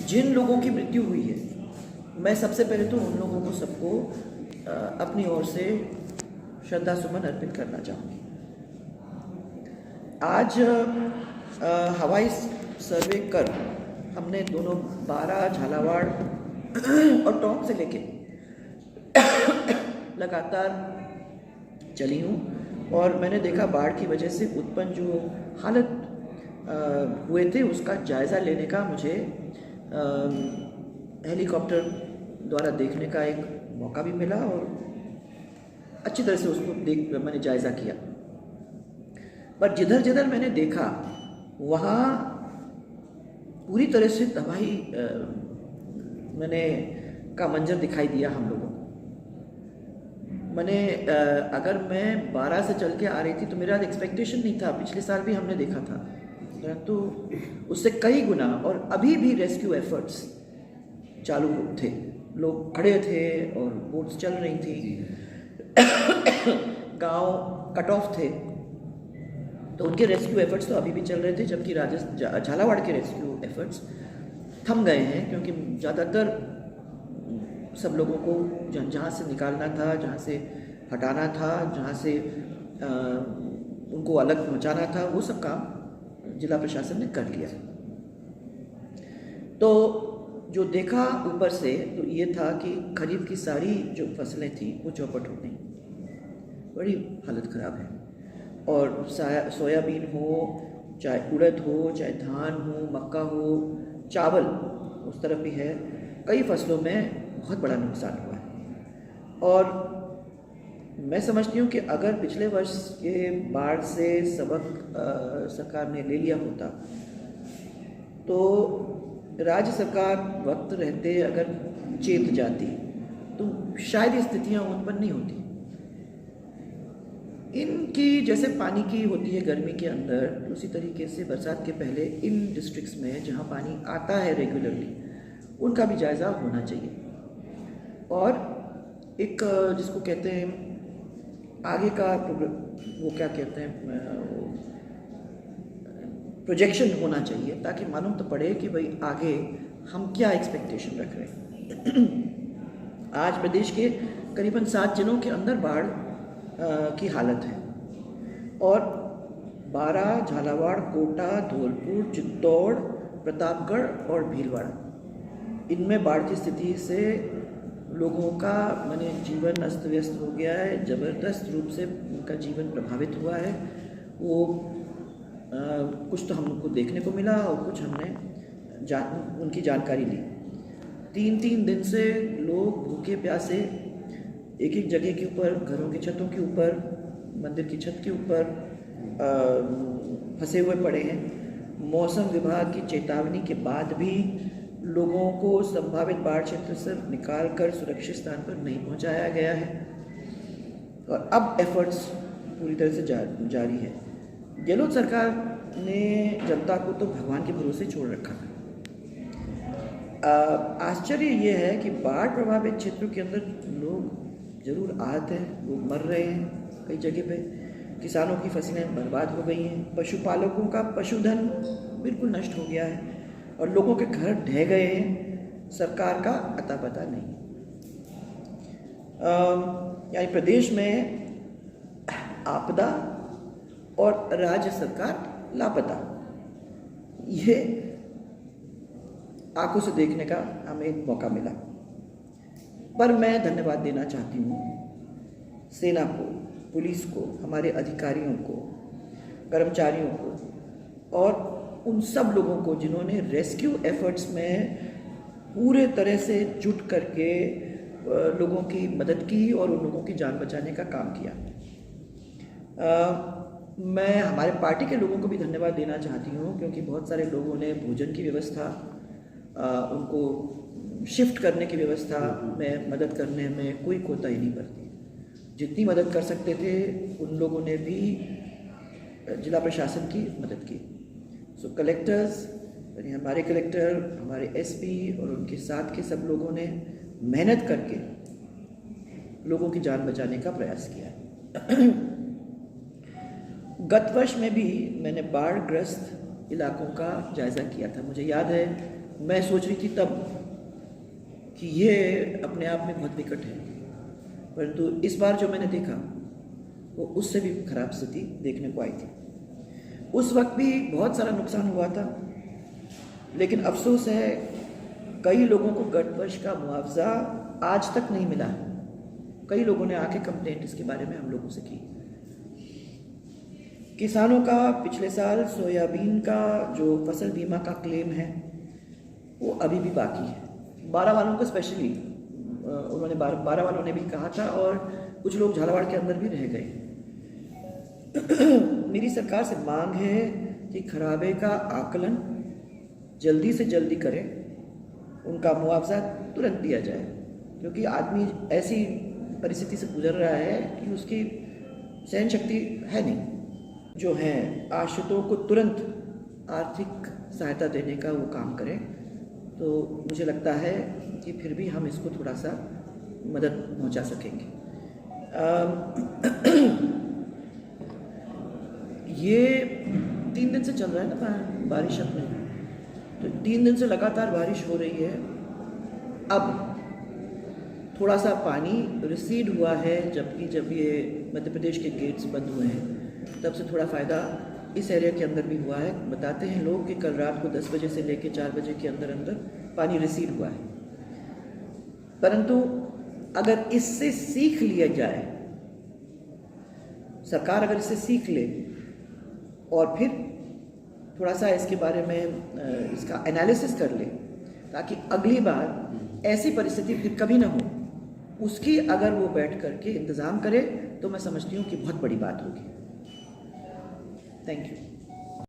जिन लोगों की मृत्यु हुई है, मैं सबसे पहले तो उन लोगों को सबको अपनी ओर से श्रद्धा सुमन अर्पित करना चाहूँगी। आज हवाई सर्वे कर हमने दोनों बारा, झालावाड़ और टोंक से लेके लगातार चली हूँ और मैंने देखा बाढ़ की वजह से उत्पन्न जो हालत हुए थे उसका जायज़ा लेने का मुझे हेलीकॉप्टर द्वारा देखने का एक मौका भी मिला और अच्छी तरह से उसको मैंने जायज़ा किया। पर जिधर जिधर मैंने देखा वहाँ पूरी तरह से तबाही का मंजर दिखाई दिया हम लोगों को। अगर मैं 12 से चल के आ रही थी तो मेरा एक्सपेक्टेशन नहीं था, पिछले साल भी हमने देखा था, तो उससे कई गुना, और अभी भी रेस्क्यू एफर्ट्स चालू थे, लोग खड़े थे और बोट्स चल रही थी, गांव कट ऑफ थे, तो उनके रेस्क्यू एफर्ट्स तो अभी भी चल रहे थे, जबकि झालावाड़ के रेस्क्यू एफर्ट्स थम गए हैं, क्योंकि ज़्यादातर सब लोगों को जहाँ से निकालना था, जहाँ से हटाना था, जहाँ से उनको अलग पहुँचाना था, वो सब काम जिला प्रशासन ने कर लिया। तो जो देखा ऊपर से तो ये था कि खरीफ की सारी जो फसलें थी वो चौपट हो गई, बड़ी हालत ख़राब है। और सोयाबीन हो, चाहे उड़द हो, चाहे धान हो, मक्का हो, चावल उस तरफ भी है, कई फसलों में बहुत बड़ा नुकसान हुआ है। और मैं समझती हूँ कि अगर पिछले वर्ष के बाढ़ से सबक सरकार ने ले लिया होता तो राज्य सरकार वक्त रहते अगर चेत जाती तो शायद ये स्थितियाँ उत्पन्न नहीं होती। इनकी जैसे पानी की होती है गर्मी के अंदर, उसी तरीके से बरसात के पहले इन डिस्ट्रिक्ट्स में जहाँ पानी आता है रेगुलरली, उनका भी जायज़ा होना चाहिए। और एक जिसको कहते हैं आगे का वो क्या कहते हैं प्रोजेक्शन होना चाहिए, ताकि मालूम तो पड़े कि भाई आगे हम क्या एक्सपेक्टेशन रख रहे हैं। आज प्रदेश के करीबन 7 जिलों के अंदर बाढ़ की हालत है और बारा, झालावाड़, कोटा, धौलपुर, चित्तौड़, प्रतापगढ़ और भीलवाड़ा, इनमें बाढ़ की स्थिति से लोगों का जीवन अस्त व्यस्त हो गया है, ज़बरदस्त रूप से उनका जीवन प्रभावित हुआ है। वो कुछ तो हमको देखने को मिला और कुछ हमने उनकी जानकारी ली। 3-3 दिन से लोग भूखे प्यासे एक एक जगह के ऊपर, घरों की छतों के ऊपर, मंदिर की छत के ऊपर फंसे हुए पड़े हैं। मौसम विभाग की चेतावनी के बाद भी लोगों को संभावित बाढ़ क्षेत्र से निकालकर सुरक्षित स्थान पर नहीं पहुंचाया गया है और अब एफर्ट्स पूरी तरह से जारी है। गहलोत सरकार ने जनता को तो भगवान के भरोसे छोड़ रखा है। आश्चर्य ये है कि बाढ़ प्रभावित क्षेत्रों के अंदर लोग जरूर आहत हैं, लोग मर रहे हैं कई जगह पे, किसानों की फसलें बर्बाद हो गई हैं, पशुपालकों का पशुधन बिल्कुल नष्ट हो गया है और लोगों के घर ढह गए हैं, सरकार का अता पता नहीं। यानी प्रदेश में आपदा और राज्य सरकार लापता, ये आंखों से देखने का हमें एक मौका मिला। पर मैं धन्यवाद देना चाहती हूँ सेना को, पुलिस को, हमारे अधिकारियों को, कर्मचारियों को और उन सब लोगों को जिन्होंने रेस्क्यू एफर्ट्स में पूरे तरह से जुट करके लोगों की मदद की और उन लोगों की जान बचाने का काम किया। मैं हमारे पार्टी के लोगों को भी धन्यवाद देना चाहती हूँ, क्योंकि बहुत सारे लोगों ने भोजन की व्यवस्था, उनको शिफ्ट करने की व्यवस्था में मदद करने में कोई कोताही नहीं बरती। जितनी मदद कर सकते थे उन लोगों ने भी जिला प्रशासन की मदद की। सो कलेक्टर्स, यानी हमारे कलेक्टर, हमारे एसपी और उनके साथ के सब लोगों ने मेहनत करके लोगों की जान बचाने का प्रयास किया। गत वर्ष में भी मैंने बाढ़ ग्रस्त इलाकों का जायज़ा किया था। मुझे याद है मैं सोच रही थी तब कि ये अपने आप में बहुत विकट है, परंतु इस बार जो मैंने देखा वो उससे भी खराब स्थिति देखने को आई थी। उस वक्त भी बहुत सारा नुकसान हुआ था, लेकिन अफसोस है कई लोगों को गत वर्ष का मुआवजा आज तक नहीं मिला। कई लोगों ने आके कंप्लेंट इसके बारे में हम लोगों से की। किसानों का पिछले साल सोयाबीन का जो फसल बीमा का क्लेम है वो अभी भी बाकी है। 12 वालों को स्पेशली उन्होंने 12 वालों ने भी कहा था, और कुछ लोग झालावाड़ के अंदर भी रह गए। मेरी सरकार से मांग है कि खराबे का आकलन जल्दी से जल्दी करें, उनका मुआवजा तुरंत दिया जाए, क्योंकि आदमी ऐसी परिस्थिति से गुजर रहा है कि उसकी सहन शक्ति है नहीं। जो हैं आश्रितों को तुरंत आर्थिक सहायता देने का वो काम करें, तो मुझे लगता है कि फिर भी हम इसको थोड़ा सा मदद पहुंचा सकेंगे। ये 3 दिन से चल रहा है ना बारिश अपने, तो 3 दिन से लगातार बारिश हो रही है। अब थोड़ा सा पानी रिसीड हुआ है, जबकि जब ये मध्य प्रदेश के गेट्स बंद हुए हैं तब से थोड़ा फ़ायदा इस एरिया के अंदर भी हुआ है। बताते हैं लोग कि कल रात को 10 बजे से लेकर 4 बजे के अंदर अंदर पानी रिसीड हुआ है। परंतु अगर इससे सीख लिया जाए, सरकार अगर इससे सीख ले और फिर थोड़ा सा इसके बारे में इसका एनालिसिस कर ले, ताकि अगली बार ऐसी परिस्थिति फिर कभी ना हो, उसकी अगर वो बैठ करके इंतज़ाम करे, तो मैं समझती हूँ कि बहुत बड़ी बात होगी। Thank you.